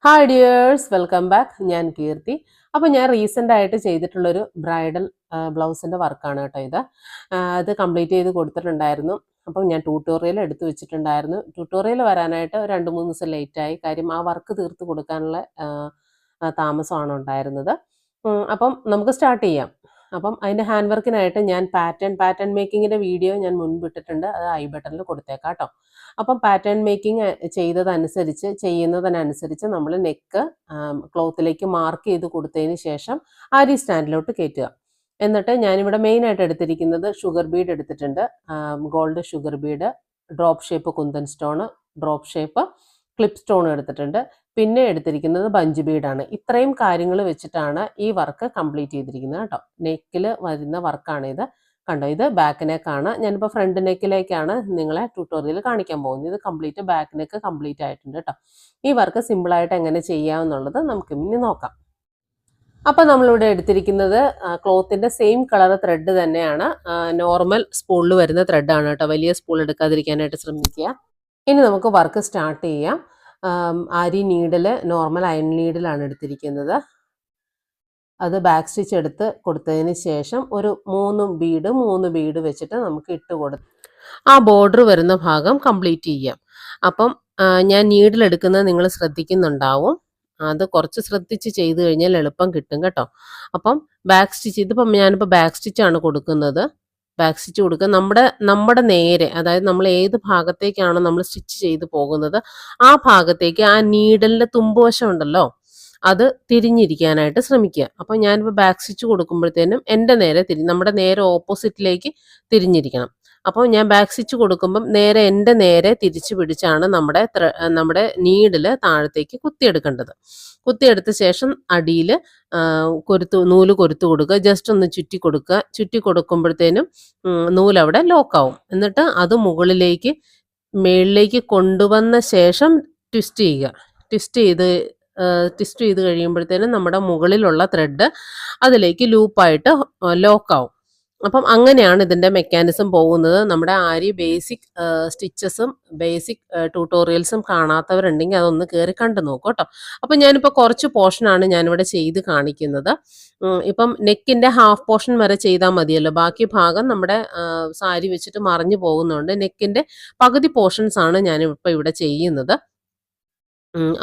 Hi dears, welcome back. ഞാൻ കീർത്തി. അപ്പോൾ ഞാൻ റീസെൻ്റ് ആയിട്ട് ചെയ്തിട്ടുള്ളൊരു ബ്രൈഡൽ ബ്ലൗസിൻ്റെ വർക്കാണ് കേട്ടോ ഇത്. അത് കംപ്ലീറ്റ് ചെയ്ത് കൊടുത്തിട്ടുണ്ടായിരുന്നു. അപ്പം ഞാൻ ട്യൂട്ടോറിയൽ എടുത്തു വെച്ചിട്ടുണ്ടായിരുന്നു. ട്യൂട്ടോറിയൽ വരാനായിട്ട് 2-3 ദിവസം ലേറ്റായി. കാര്യം ആ വർക്ക് തീർത്ത് കൊടുക്കാനുള്ള താമസമാണ് ഉണ്ടായിരുന്നത്. അപ്പം നമുക്ക് സ്റ്റാർട്ട് ചെയ്യാം. അപ്പം അതിൻ്റെ ഹാൻഡ് വർക്കിനായിട്ട് ഞാൻ പാറ്റേൺ മേക്കിങ്ങിൻ്റെ വീഡിയോ ഞാൻ മുൻപ് ഇട്ടിട്ടുണ്ട്. അത് ഐ ബട്ടണിൽ കൊടുത്തേക്കാം കേട്ടോ. അപ്പം പാറ്റേൺ മേക്കിംഗ് ചെയ്യുന്നതിനനുസരിച്ച് നമ്മൾ നെക്ക് ക്ലോത്തിലേക്ക് മാർക്ക് ചെയ്ത് കൊടുത്തതിന് ശേഷം ആരി സ്റ്റാൻഡിലോട്ട് കയറ്റുക. എന്നിട്ട് ഞാനിവിടെ മെയിനായിട്ട് എടുത്തിരിക്കുന്നത് ഷുഗർ ബീഡ് എടുത്തിട്ടുണ്ട്. Gold sugar Bede, drop shape kundan stone, drop shape clip stone എടുത്തിട്ടുണ്ട്. പിന്നെ എടുത്തിരിക്കുന്നത് ബഞ്ച് ബീഡാണ്. ഇത്രയും കാര്യങ്ങൾ വെച്ചിട്ടാണ് ഈ വർക്ക് കംപ്ലീറ്റ് ചെയ്തിരിക്കുന്നത് കേട്ടോ. നെക്കിൽ വരുന്ന വർക്കാണിത്. കണ്ടോ, ഇത് ബാക്ക് നെക്കാണ്. ഞാനിപ്പോൾ ഫ്രണ്ട് നെക്കിലേക്കാണ് നിങ്ങളെ ട്യൂട്ടോറിയൽ കാണിക്കാൻ പോകുന്നത്. ഇത് കംപ്ലീറ്റ് ബാക്ക് നെക്ക് കംപ്ലീറ്റ് ആയിട്ടുണ്ട് കേട്ടോ. ഈ വർക്ക് സിമ്പിളായിട്ട് എങ്ങനെ ചെയ്യാമെന്നുള്ളത് നമുക്ക് ഇനി നോക്കാം. അപ്പം നമ്മളിവിടെ എടുത്തിരിക്കുന്നത് ക്ലോത്തിൻ്റെ സെയിം കളർ ത്രെഡ് തന്നെയാണ്. നോർമൽ സ്പൂളിൽ വരുന്ന ത്രെഡാണ് കേട്ടോ. വലിയ സ്പൂൾ എടുക്കാതിരിക്കാനായിട്ട് ശ്രമിക്കുക. ഇനി നമുക്ക് വർക്ക് സ്റ്റാർട്ട് ചെയ്യാം. ആരി നീഡിൽ നോർമൽ അയൺ നീഡിലാണ് എടുത്തിരിക്കുന്നത്. അത് ബാക്ക് സ്റ്റിച്ച് എടുത്ത് കൊടുത്തതിന് ശേഷം ഒരു 3 ബീഡ് വെച്ചിട്ട് നമുക്ക് ഇട്ട് കൊടുത്ത് ആ ബോർഡർ വരുന്ന ഭാഗം കംപ്ലീറ്റ് ചെയ്യാം. അപ്പം ഞാൻ നീഡിൽ എടുക്കുന്നത് നിങ്ങൾ ശ്രദ്ധിക്കുന്നുണ്ടാവും. അത് കുറച്ച് ശ്രദ്ധിച്ച് ചെയ്ത് കഴിഞ്ഞാൽ എളുപ്പം കിട്ടും കേട്ടോ. അപ്പം ബാക്ക് സ്റ്റിച്ച്, ഇതിപ്പം ഞാനിപ്പോൾ ബാക്ക് സ്റ്റിച്ചാണ് കൊടുക്കുന്നത്. ബാക്ക് സ്റ്റിച്ച് കൊടുക്കുക. നമ്മുടെ നേരെ, അതായത് നമ്മൾ ഏത് ഭാഗത്തേക്കാണോ നമ്മൾ സ്റ്റിച്ച് ചെയ്ത് പോകുന്നത് ആ ഭാഗത്തേക്ക് ആ നീഡലിൻ്റെ തുമ്പുവശം ഉണ്ടല്ലോ, അത് തിരിഞ്ഞിരിക്കാനായിട്ട് ശ്രമിക്കുക. അപ്പോൾ ഞാനിപ്പോൾ ബാക്ക് സ്റ്റിച്ച് കൊടുക്കുമ്പോഴത്തേനും എൻ്റെ നേരെ നമ്മുടെ നേരെ ഓപ്പോസിറ്റിലേക്ക് തിരിഞ്ഞിരിക്കണം. അപ്പോൾ ഞാൻ ബാക്ക് സ്റ്റിച്ച് കൊടുക്കുമ്പം എൻ്റെ നേരെ തിരിച്ചു പിടിച്ചാണ് നമ്മുടെ നീഡിൽ താഴത്തേക്ക് കുത്തിയെടുക്കേണ്ടത്. കുത്തിയെടുത്ത ശേഷം അടിയിൽ നൂല് കൊരുത്ത് കൊടുക്കുക. ജസ്റ്റ് ഒന്ന് ചുറ്റി കൊടുക്കുക. ചുറ്റി കൊടുക്കുമ്പോഴത്തേനും നൂലവിടെ ലോക്കാവും. എന്നിട്ട് അത് മേളിലേക്ക് കൊണ്ടുവന്ന ശേഷം ട്വിസ്റ്റ് ചെയ്യുക. ട്വിസ്റ്റ് ചെയ്ത് കഴിയുമ്പോഴത്തേനും നമ്മുടെ മുകളിലുള്ള ത്രെഡ് അതിലേക്ക് ലൂപ്പായിട്ട് ലോക്കാവും. അപ്പം അങ്ങനെയാണ് ഇതിൻ്റെ മെക്കാനിസം പോകുന്നത്. നമ്മുടെ ആരി ബേസിക് സ്റ്റിച്ചസും ബേസിക് ട്യൂട്ടോറിയൽസും കാണാത്തവരുണ്ടെങ്കിൽ അതൊന്ന് കയറി കണ്ടു നോക്കൂ കേട്ടോ. അപ്പം ഞാനിപ്പോൾ കുറച്ച് പോർഷനാണ് ഞാനിവിടെ ചെയ്ത് കാണിക്കുന്നത്. ഇപ്പം നെക്കിൻ്റെ ഹാഫ് പോർഷൻ വരെ ചെയ്താൽ മതിയല്ലോ. ബാക്കി ഭാഗം നമ്മുടെ സാരി വെച്ചിട്ട് മറിഞ്ഞു പോകുന്നുണ്ട്. നെക്കിൻ്റെ പകുതി പോർഷൻസ് ആണ് ഞാനിപ്പോൾ ഇവിടെ ചെയ്യുന്നത്.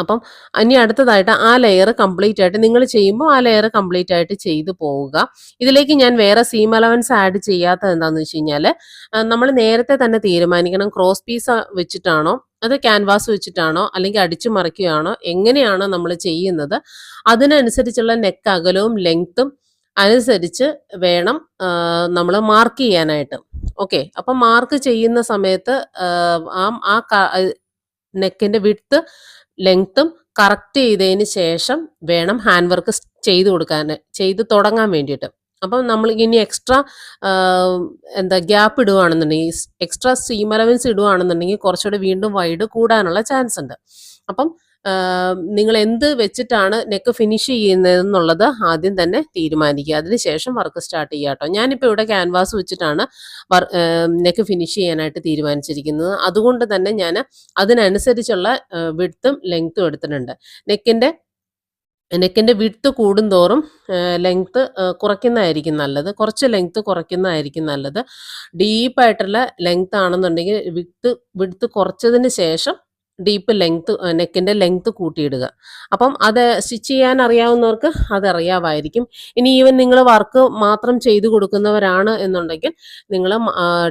അപ്പം ഇനി അടുത്തതായിട്ട് ആ ലെയർ കംപ്ലീറ്റ് ആയിട്ട് നിങ്ങൾ ചെയ്യുമ്പോൾ ആ ലെയർ കംപ്ലീറ്റ് ആയിട്ട് ചെയ്തു പോവുക. ഇതിലേക്ക് ഞാൻ വേറെ സീം അലവൻസ് ആഡ് ചെയ്യാത്തത് എന്താണെന്ന് വെച്ച് കഴിഞ്ഞാൽ, നമ്മൾ നേരത്തെ തന്നെ തീരുമാനിക്കണം ക്രോസ് പീസ് വെച്ചിട്ടാണോ, അത് ക്യാൻവാസ് വെച്ചിട്ടാണോ, അല്ലെങ്കിൽ അടിച്ചു മറിക്കുകയാണോ, എങ്ങനെയാണോ നമ്മൾ ചെയ്യുന്നത് അതിനനുസരിച്ചുള്ള നെക്ക് അകലവും ലെങ്ത്തും അനുസരിച്ച് വേണം നമ്മൾ മാർക്ക് ചെയ്യാനായിട്ട്. ഓക്കെ, അപ്പം മാർക്ക് ചെയ്യുന്ന സമയത്ത് നെക്കിൻ്റെ വിഡ്ത്ത് ലെങ്ത്തും കറക്റ്റ് ചെയ്തതിന് ശേഷം വേണം ഹാൻഡ് വർക്ക് ചെയ്ത് തുടങ്ങാൻ വേണ്ടിയിട്ട്. അപ്പം നമ്മൾ ഇനി എക്സ്ട്രാ ഗ്യാപ്പ് ഇടുകയാണെന്നുണ്ടെങ്കിൽ, എക്സ്ട്രാ സീം അലവൻസ് ഇടുകയാണെന്നുണ്ടെങ്കിൽ കുറച്ചുകൂടെ വീണ്ടും വൈഡ് കൂടാനുള്ള ചാൻസ് ഉണ്ട്. അപ്പം നിങ്ങൾ എന്ത് വെച്ചിട്ടാണ് നെക്ക് ഫിനിഷ് ചെയ്യുന്നതെന്നുള്ളത് ആദ്യം തന്നെ തീരുമാനിക്കുക. അതിനുശേഷം വർക്ക് സ്റ്റാർട്ട് ചെയ്യുക കേട്ടോ. ഞാനിപ്പോൾ ഇവിടെ ക്യാൻവാസ് വെച്ചിട്ടാണ് നെക്ക് ഫിനിഷ് ചെയ്യാനായിട്ട് തീരുമാനിച്ചിരിക്കുന്നത്. അതുകൊണ്ട് തന്നെ ഞാൻ അതിനനുസരിച്ചുള്ള വിഡ്ത്തും ലെങ്ത്തും എടുത്തിട്ടുണ്ട്. നെക്കിൻ്റെ വിഡ്ത്ത് കൂടുന്തോറും ലെങ്ത്ത് കുറയ്ക്കുന്നതായിരിക്കും നല്ലത്. കുറച്ച് ലെങ്ത്ത് കുറയ്ക്കുന്നതായിരിക്കും നല്ലത്. ഡീപ്പായിട്ടുള്ള ലെങ്ത്ത് ആണെന്നുണ്ടെങ്കിൽ വിഡ്ത്ത് കുറച്ചതിന് ശേഷം നെക്കിൻ്റെ ലെങ്ത്ത് കൂട്ടിയിടുക. അപ്പം അത് സ്റ്റിച്ച് ചെയ്യാൻ അറിയാവുന്നവർക്ക് അതറിയാമായിരിക്കും. ഇനി ഈവൻ നിങ്ങൾ വർക്ക് മാത്രം ചെയ്തു കൊടുക്കുന്നവരാണ് എന്നുണ്ടെങ്കിൽ നിങ്ങൾ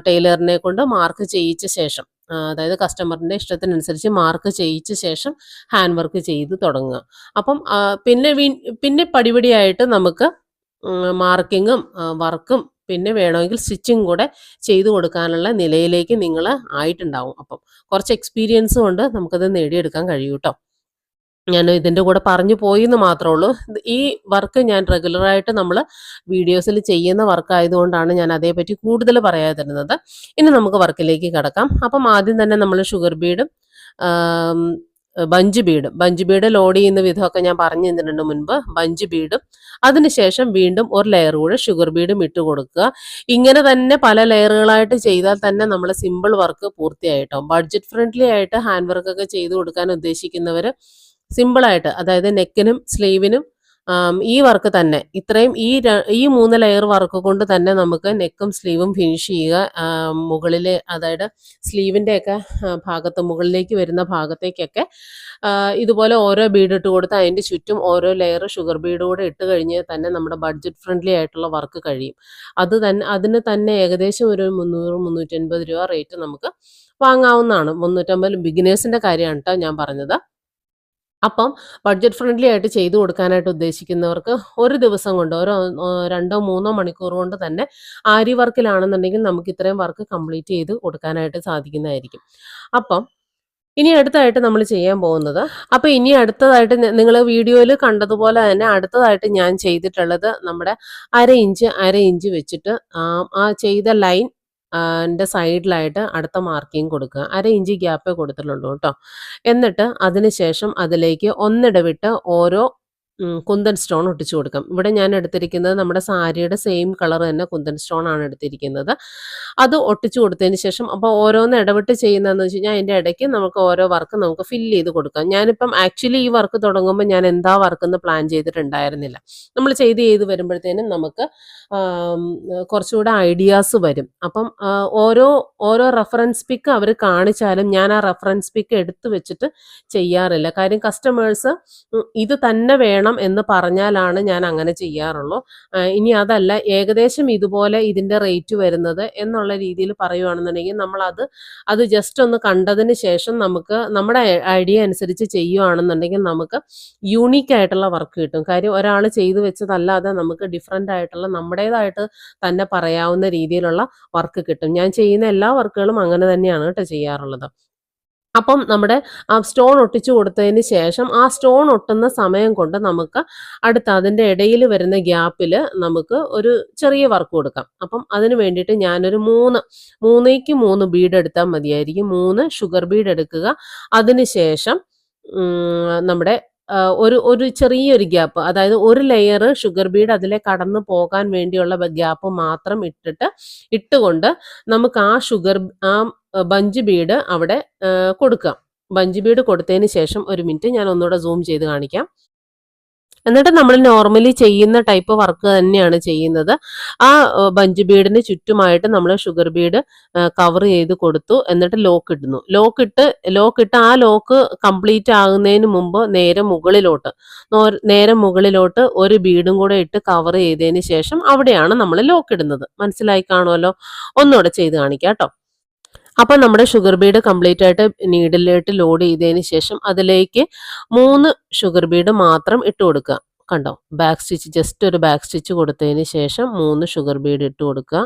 ടൈലറിനെ കൊണ്ട് മാർക്ക് ചെയ്യിച്ച ശേഷം, അതായത് കസ്റ്റമറിൻ്റെ ഇഷ്ടത്തിനനുസരിച്ച് മാർക്ക് ചെയ്യിച്ച ശേഷം ഹാൻഡ് വർക്ക് ചെയ്ത് തുടങ്ങുക. അപ്പം പിന്നെ പടിപടിയായിട്ട് നമുക്ക് മാർക്കിങ്ങും വർക്കും പിന്നെ വേണമെങ്കിൽ സ്റ്റിച്ചിങ് കൂടെ ചെയ്തു കൊടുക്കാനുള്ള നിലയിലേക്ക് നിങ്ങൾ ആയിട്ടുണ്ടാവും. അപ്പം കുറച്ച് എക്സ്പീരിയൻസ് കൊണ്ട് നമുക്കത് നേടിയെടുക്കാൻ കഴിയും കേട്ടോ. ഞാൻ ഇതിൻ്റെ കൂടെ പറഞ്ഞു പോയി എന്ന് മാത്രമേ ഉള്ളൂ. ഈ വർക്ക് ഞാൻ റെഗുലറായിട്ട് നമ്മൾ വീഡിയോസിൽ ചെയ്യുന്ന വർക്ക് ആയതുകൊണ്ടാണ് ഞാൻ അതേപറ്റി കൂടുതൽ പറയാതിരുന്നത്. ഇനി നമുക്ക് വർക്കിലേക്ക് കിടക്കാം. അപ്പം ആദ്യം തന്നെ നമ്മൾ ഷുഗർ ബീഡും ബഞ്ച് ബീഡ് ലോഡ് ചെയ്യുന്ന വിധമൊക്കെ ഞാൻ പറഞ്ഞു തന്നിട്ടുണ്ട് മുൻപ്. ബഞ്ച് ബീഡും അതിനുശേഷം വീണ്ടും ഒരു ലെയർ കൂടെ ഷുഗർ ബീഡും ഇട്ട് കൊടുക്കുക. ഇങ്ങനെ തന്നെ പല ലെയറുകളായിട്ട് ചെയ്താൽ തന്നെ നമ്മൾ സിമ്പിൾ വർക്ക് പൂർത്തിയായിട്ടോ. ബഡ്ജറ്റ് ഫ്രണ്ട്ലി ആയിട്ട് ഹാൻഡ് വർക്കൊക്കെ ചെയ്ത് കൊടുക്കാൻ ഉദ്ദേശിക്കുന്നവർ സിമ്പിളായിട്ട് അതായത് നെക്കിനും സ്ലീവിനും ഈ വർക്ക് തന്നെ ഇത്രയും ഈ 3 ലെയർ വർക്ക് കൊണ്ട് തന്നെ നമുക്ക് നെക്കും സ്ലീവും ഫിനിഷ് ചെയ്യുക. മുകളിലെ അതായത് സ്ലീവിൻ്റെയൊക്കെ ഭാഗത്ത് മുകളിലേക്ക് വരുന്ന ഭാഗത്തേക്കൊക്കെ ഇതുപോലെ ഓരോ ബീഡ് ഇട്ട് കൊടുത്ത് അതിൻ്റെ ചുറ്റും ഓരോ ലെയർ ഷുഗർ ബീഡ് കൂടെ ഇട്ട് കഴിഞ്ഞാൽ തന്നെ നമ്മുടെ ബഡ്ജറ്റ് ഫ്രണ്ട്ലി ആയിട്ടുള്ള വർക്ക് കഴിയും. അതിന് തന്നെ ഏകദേശം ഒരു 300-350 രൂപ റേറ്റ് നമുക്ക് വാങ്ങാവുന്നതാണ്. 350 ബിഗിനേഴ്സിൻ്റെ കാര്യമാണ് കേട്ടോ ഞാൻ പറഞ്ഞത്. അപ്പം ബഡ്ജറ്റ് ഫ്രണ്ട്ലി ആയിട്ട് ചെയ്തു കൊടുക്കാനായിട്ട് ഉദ്ദേശിക്കുന്നവർക്ക് ഒരു ദിവസം കൊണ്ട് 2-3 മണിക്കൂർ കൊണ്ട് തന്നെ ആരി വർക്കിലാണെന്നുണ്ടെങ്കിൽ നമുക്ക് ഇത്രയും വർക്ക് കംപ്ലീറ്റ് ചെയ്ത് കൊടുക്കാനായിട്ട് സാധിക്കുന്നതായിരിക്കും. അപ്പം ഇനി അടുത്തതായിട്ട് നമ്മൾ ചെയ്യാൻ പോകുന്നത് ഇനി അടുത്തതായിട്ട് നിങ്ങൾ വീഡിയോയിൽ കണ്ടതുപോലെ തന്നെ അടുത്തതായിട്ട് ഞാൻ ചെയ്തിട്ടുള്ളത് നമ്മുടെ 1/2 ഇഞ്ച് വെച്ചിട്ട് ആ ചെയ്ത ലൈൻ ൻ്റെ സൈഡിലായിട്ട് അടുത്ത മാർക്കിങ് കൊടുക്കുക. 1/2 ഇഞ്ച് ഗ്യാപ്പേ കൊടുത്തിട്ടുള്ളൂ കേട്ടോ. എന്നിട്ട് അതിന് ശേഷം അതിലേക്ക് ഒന്നിടവിട്ട് ഓരോ കുന്തൻ സ്റ്റോൺ ഒട്ടിച്ചു കൊടുക്കാം. ഇവിടെ ഞാൻ എടുത്തിരിക്കുന്നത് നമ്മുടെ സാരിയുടെ സെയിം കളർ തന്നെ കുന്തൻ സ്റ്റോൺ ആണ് എടുത്തിരിക്കുന്നത്. അത് ഒട്ടിച്ചു കൊടുത്തതിന് ശേഷം അപ്പോൾ ഓരോന്ന് ഇടവിട്ട് ചെയ്യുന്നതെന്ന് വെച്ച് കഴിഞ്ഞാൽ അതിൻ്റെ ഇടയ്ക്ക് നമുക്ക് ഓരോ വർക്ക് നമുക്ക് ഫില്ല് ചെയ്ത് കൊടുക്കാം. ഞാനിപ്പം ആക്ച്വലി ഈ വർക്ക് തുടങ്ങുമ്പോൾ ഞാൻ എന്താ വർക്ക് എന്ന് പ്ലാൻ ചെയ്തിട്ടുണ്ടായിരുന്നില്ല. നമ്മൾ ചെയ്ത് വരുമ്പോഴത്തേനും നമുക്ക് കുറച്ചുകൂടെ ഐഡിയാസ് വരും. അപ്പം ഓരോ റെഫറൻസ് പിക്ക് അവർ കാണിച്ചാലും ഞാൻ ആ റെഫറൻസ് പിക്ക് എടുത്തു വെച്ചിട്ട് ചെയ്യാറില്ല. കാര്യം കസ്റ്റമേഴ്സ് ഇത് തന്നെ വേണം എന്ന് പറഞ്ഞാലാണ് ഞാൻ അങ്ങനെ ചെയ്യാറുള്ളൂ. ഇനി അതല്ല ഏകദേശം ഇതുപോലെ ഇതിൻ്റെ റേറ്റ് വരുന്നത് എന്നുള്ള രീതിയിൽ പറയുവാണെന്നുണ്ടെങ്കിൽ അത് ജസ്റ്റ് ഒന്ന് കണ്ടതിന് ശേഷം നമുക്ക് നമ്മുടെ ഐഡിയ അനുസരിച്ച് ചെയ്യുവാണെന്നുണ്ടെങ്കിൽ നമുക്ക് യൂണീക്ക് ആയിട്ടുള്ള വർക്ക് കിട്ടും. കാര്യം ഒരാൾ ചെയ്തു വെച്ചതല്ലാതെ നമുക്ക് ഡിഫറെൻ്റ് ആയിട്ടുള്ള നമ്മുടേതായിട്ട് തന്നെ പറയാവുന്ന രീതിയിലുള്ള വർക്ക് കിട്ടും. ഞാൻ ചെയ്യുന്ന എല്ലാ വർക്കുകളും അങ്ങനെ തന്നെയാണ് കേട്ടോ ചെയ്യാറുള്ളത്. അപ്പം നമ്മുടെ ആ സ്റ്റോൺ ഒട്ടിച്ചു കൊടുത്തതിന് ശേഷം ആ സ്റ്റോൺ ഒട്ടുന്ന സമയം കൊണ്ട് നമുക്ക് അതിൻ്റെ ഇടയിൽ വരുന്ന ഗ്യാപ്പിൽ നമുക്ക് ഒരു ചെറിയ വർക്ക് കൊടുക്കാം. അപ്പം അതിന് വേണ്ടിയിട്ട് ഞാനൊരു 3 ബീഡ് എടുത്താൽ മതിയായിരിക്കും. 3 ഷുഗർ ബീഡ് എടുക്കുക. അതിന് ശേഷം നമ്മുടെ ഒരു ചെറിയൊരു ഗ്യാപ്പ്, അതായത് ഒരു ലെയർ ഷുഗർ ബീഡ് അതിലെ കടന്നു പോകാൻ വേണ്ടിയുള്ള ഗ്യാപ്പ് മാത്രം ഇട്ടുകൊണ്ട് നമുക്ക് ആ ബഞ്ച് ബീഡ് അവിടെ കൊടുക്കാം. ബഞ്ച് ബീഡ് കൊടുത്തതിന് ശേഷം ഒരു മിനിറ്റ് ഞാൻ ഒന്നുകൂടെ സൂം ചെയ്ത് കാണിക്കാം. എന്നിട്ട് നമ്മൾ നോർമലി ചെയ്യുന്ന ടൈപ്പ് വർക്ക് തന്നെയാണ് ചെയ്യുന്നത്. ആ ബഞ്ച് ബീഡിന് ചുറ്റുമായിട്ട് നമ്മൾ ഷുഗർ ബീഡ് കവർ ചെയ്ത് കൊടുത്തു. എന്നിട്ട് ലോക്കിട്ട് ആ ലോക്ക് കംപ്ലീറ്റ് ആകുന്നതിന് മുമ്പ് നേരെ മുകളിലോട്ട് ഒരു ബീഡും കൂടെ ഇട്ട് കവർ ചെയ്തതിന് ശേഷം അവിടെയാണ് നമ്മൾ ലോക്ക് ഇടുന്നത്. മനസ്സിലായി കാണുമല്ലോ. ഒന്നുകൂടെ ചെയ്ത് കാണിക്കാം കേട്ടോ. അപ്പം നമ്മുടെ ഷുഗർ ബീഡ് കംപ്ലീറ്റ് ആയിട്ട് നീഡിലോട്ട് ലോഡ് ചെയ്തതിന് ശേഷം അതിലേക്ക് 3 ഷുഗർ ബീഡ് മാത്രം ഇട്ട് കൊടുക്കുക. കണ്ടോ, ജസ്റ്റ് ഒരു ബാക്ക് സ്റ്റിച്ച് കൊടുത്തതിന് ശേഷം 3 ഷുഗർ ബീഡ് ഇട്ട് കൊടുക്കുക.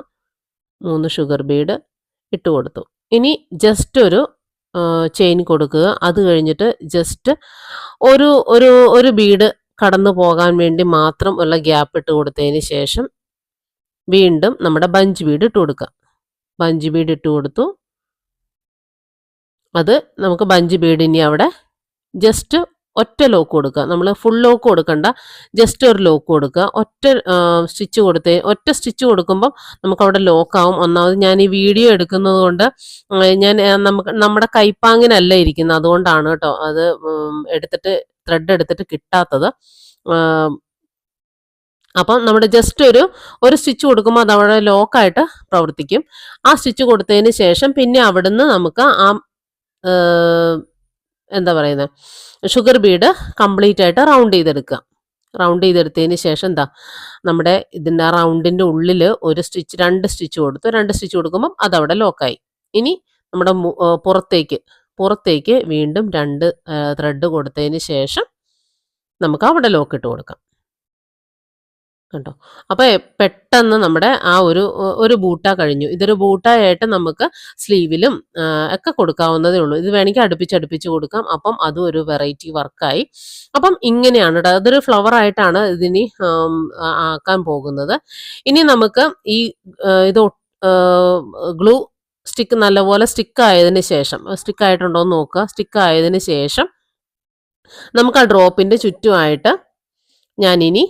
3 ഷുഗർ ബീഡ് ഇട്ട് കൊടുത്തു. ഇനി ജസ്റ്റ് ഒരു ചെയിൻ കൊടുക്കുക. അത് കഴിഞ്ഞിട്ട് ജസ്റ്റ് ഒരു ബീഡ് കടന്നു പോകാൻ വേണ്ടി മാത്രം ഉള്ള ഗ്യാപ്പ് ഇട്ട് കൊടുത്തതിന് ശേഷം വീണ്ടും നമ്മുടെ ബഞ്ച് ബീഡ് ഇട്ട് കൊടുക്കുക. ബഞ്ച് ബീഡ് ഇട്ട് കൊടുത്തു. അത് നമുക്ക് ബഞ്ച് ബീഡ് ഇനി അവിടെ ജസ്റ്റ് ഒറ്റ ലോക്ക് കൊടുക്കുക. നമ്മൾ ഫുൾ ലോക്ക് കൊടുക്കണ്ട, ജസ്റ്റ് ഒരു ലോക്ക് കൊടുക്കുക. ഒറ്റ സ്റ്റിച്ച് കൊടുക്കുമ്പം നമുക്ക് അവിടെ ലോക്കാവും. ഒന്നാമത് ഞാൻ ഈ വീഡിയോ എടുക്കുന്നത് കൊണ്ട് നമ്മുടെ കൈപ്പാങ്ങിനല്ല ഇരിക്കുന്നത്, അതുകൊണ്ടാണ് കേട്ടോ അത് ത്രെഡ് എടുത്തിട്ട് കിട്ടാത്തത്. അപ്പം നമ്മുടെ ജസ്റ്റ് ഒരു സ്റ്റിച്ച് കൊടുക്കുമ്പോൾ അത് അവിടെ ലോക്കായിട്ട് പ്രവർത്തിക്കും. ആ സ്റ്റിച്ച് കൊടുത്തതിന് ശേഷം പിന്നെ അവിടുന്ന് നമുക്ക് എന്താ പറയുന്നത് ഷുഗർ ബീഡ് കംപ്ലീറ്റ് ആയിട്ട് റൗണ്ട് ചെയ്തെടുത്തതിന് ശേഷം നമ്മുടെ ഇതിൻ്റെ റൗണ്ടിൻ്റെ ഉള്ളിൽ രണ്ട് സ്റ്റിച്ച് കൊടുക്കുമ്പം അതവിടെ ലോക്കായി. ഇനി നമ്മുടെ പുറത്തേക്ക് വീണ്ടും 2 ത്രെഡ് കൊടുത്തതിന് ശേഷം നമുക്ക് അവിടെ ലോക്ക് ഇട്ട് കൊടുക്കാം. കണ്ടോ, അപ്പോൾ പെട്ടെന്ന് നമ്മുടെ ആ ഒരു ബൂട്ട കഴിഞ്ഞു. ഇതൊരു ബൂട്ടായിട്ട് നമുക്ക് സ്ലീവിലും ഒക്കെ കൊടുക്കാവുന്നതേ ഉള്ളൂ. ഇത് വേണമെങ്കിൽ അടുപ്പിച്ച് കൊടുക്കാം. അപ്പം അതും ഒരു വെറൈറ്റി വർക്കായി. അപ്പം ഇങ്ങനെയാണ് കേട്ടോ, അതൊരു ഫ്ലവർ ആയിട്ടാണ് ഇതിനി ആക്കാൻ പോകുന്നത്. ഇനി നമുക്ക് ഇത് ഗ്ലൂ സ്റ്റിക്ക് നല്ലപോലെ സ്റ്റിക്കായതിന് ശേഷം സ്റ്റിക്കായിട്ടുണ്ടോ എന്ന് നോക്കുക. സ്റ്റിക്കായതിന് ശേഷം നമുക്ക് ആ ഡ്രോപ്പിൻ്റെ ചുറ്റുമായിട്ട് ഞാനിനി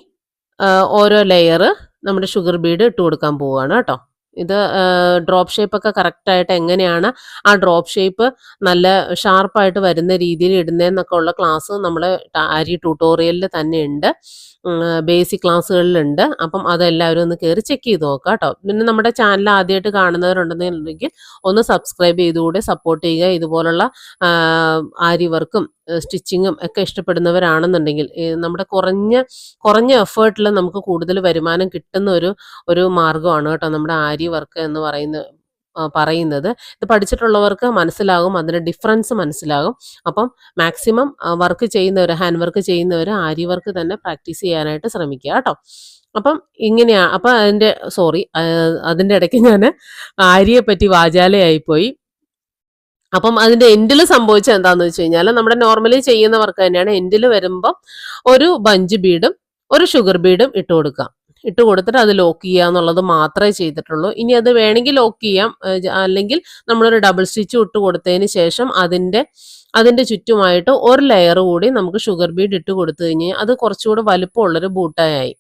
ഓരോ ലെയർ നമ്മുടെ ഷുഗർ ബീഡ് ഇട്ട് കൊടുക്കാൻ പോവുകയാണ് കേട്ടോ. ഇത് ഡ്രോപ്പ് ഷേപ്പൊക്കെ കറക്റ്റായിട്ട് എങ്ങനെയാണ് ആ ഡ്രോപ്പ് ഷേപ്പ് നല്ല ഷാർപ്പായിട്ട് വരുന്ന രീതിയിൽ ഇടുന്നതെന്നൊക്കെ ഉള്ള ക്ലാസ് നമ്മൾ ആരി ട്യൂട്ടോറിയലിൽ തന്നെ ഉണ്ട്. ബേസിക് ക്ലാസ്സുകളിലുണ്ട്. അപ്പം അതെല്ലാവരും ഒന്ന് കയറി ചെക്ക് ചെയ്ത് നോക്കുക കേട്ടോ. പിന്നെ നമ്മുടെ ചാനൽ ആദ്യമായിട്ട് കാണുന്നവരുണ്ടെന്നുണ്ടെങ്കിൽ ഒന്ന് സബ്സ്ക്രൈബ് ചെയ്തുകൂടെ സപ്പോർട്ട് ചെയ്യുക. ഇതുപോലുള്ള ആരി വർക്കും സ്റ്റിച്ചിങ്ങും ഒക്കെ ഇഷ്ടപ്പെടുന്നവരാണെന്നുണ്ടെങ്കിൽ നമ്മുടെ കുറഞ്ഞ എഫേർട്ടിൽ നമുക്ക് കൂടുതൽ വരുമാനം കിട്ടുന്ന ഒരു മാർഗ്ഗമാണ് കേട്ടോ നമ്മുടെ ആരി വർക്ക് എന്ന് പറയുന്നത്. ഇത് പഠിച്ചിട്ടുള്ളവർക്ക് മനസ്സിലാകും, അതിൻ്റെ ഡിഫറൻസ് മനസ്സിലാകും. അപ്പം മാക്സിമം വർക്ക് ചെയ്യുന്നവർ, ഹാൻഡ് വർക്ക് ചെയ്യുന്നവർ ആരി വർക്ക് തന്നെ പ്രാക്ടീസ് ചെയ്യാനായിട്ട് ശ്രമിക്കുക കേട്ടോ. അപ്പം ഇങ്ങനെയാണ്. അപ്പം അതിൻ്റെ ഇടയ്ക്ക് ഞാൻ ആരിയെ പറ്റി വാചാലയായിപ്പോയി. അപ്പം അതിൻ്റെ എൻഡിൽ സംഭവിച്ചത് എന്താണെന്ന് വെച്ച് കഴിഞ്ഞാൽ നമ്മുടെ നോർമലി ചെയ്യുന്ന വർക്ക് തന്നെയാണ്. എൻഡിൽ വരുമ്പോൾ ഒരു ബഞ്ച് ബീഡും ഒരു ഷുഗർ ബീഡും ഇട്ട് കൊടുത്തിട്ട് അത് ലോക്ക് ചെയ്യുക എന്നുള്ളത് മാത്രമേ ചെയ്തിട്ടുള്ളൂ. ഇനി അത് വേണമെങ്കിൽ ലോക്ക് ചെയ്യാം, അല്ലെങ്കിൽ നമ്മളൊരു ഡബിൾ സ്റ്റിച്ച് ഇട്ട് കൊടുത്തതിന് ശേഷം അതിൻ്റെ ചുറ്റുമായിട്ട് ഒരു ലെയർ കൂടി നമുക്ക് ഷുഗർ ബീഡ് ഇട്ട് കൊടുത്തു കഴിഞ്ഞാൽ അത് കുറച്ചുകൂടി വലുപ്പമുള്ളൊരു ബൂട്ടായി.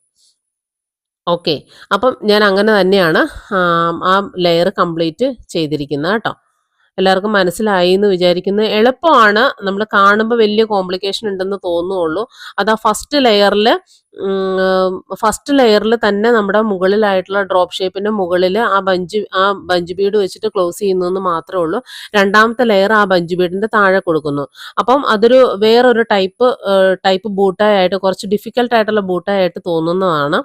ഓക്കെ, അപ്പം ഞാൻ അങ്ങനെ തന്നെയാണ് ആ ലെയർ കംപ്ലീറ്റ് ചെയ്തിരിക്കുന്നത് കേട്ടോ. എല്ലാവർക്കും മനസ്സിലായി എന്ന് വിചാരിക്കുന്നു. എളുപ്പമാണ്, നമ്മൾ കാണുമ്പോൾ വലിയ കോംപ്ലിക്കേഷൻ ഉണ്ടെന്ന് തോന്നുള്ളൂ. അത് ആ ഫസ്റ്റ് ലെയറിൽ തന്നെ നമ്മുടെ മുകളിലായിട്ടുള്ള ഡ്രോപ്പ് ഷേപ്പിന്റെ മുകളിൽ ആ ബഞ്ച് ബീഡ് വെച്ചിട്ട് ക്ലോസ് ചെയ്യുന്നു മാത്രമേ ഉള്ളൂ. രണ്ടാമത്തെ ലെയർ ആ ബഞ്ച് ബീഡിന്റെ താഴെ കൊടുക്കുന്നു. അപ്പം അതൊരു വേറൊരു ടൈപ്പ് ബൂട്ടായിട്ട്, കുറച്ച് ഡിഫിക്കൽട്ട് ആയിട്ടുള്ള ബൂട്ടായിട്ട് തോന്നുന്നതാണ്.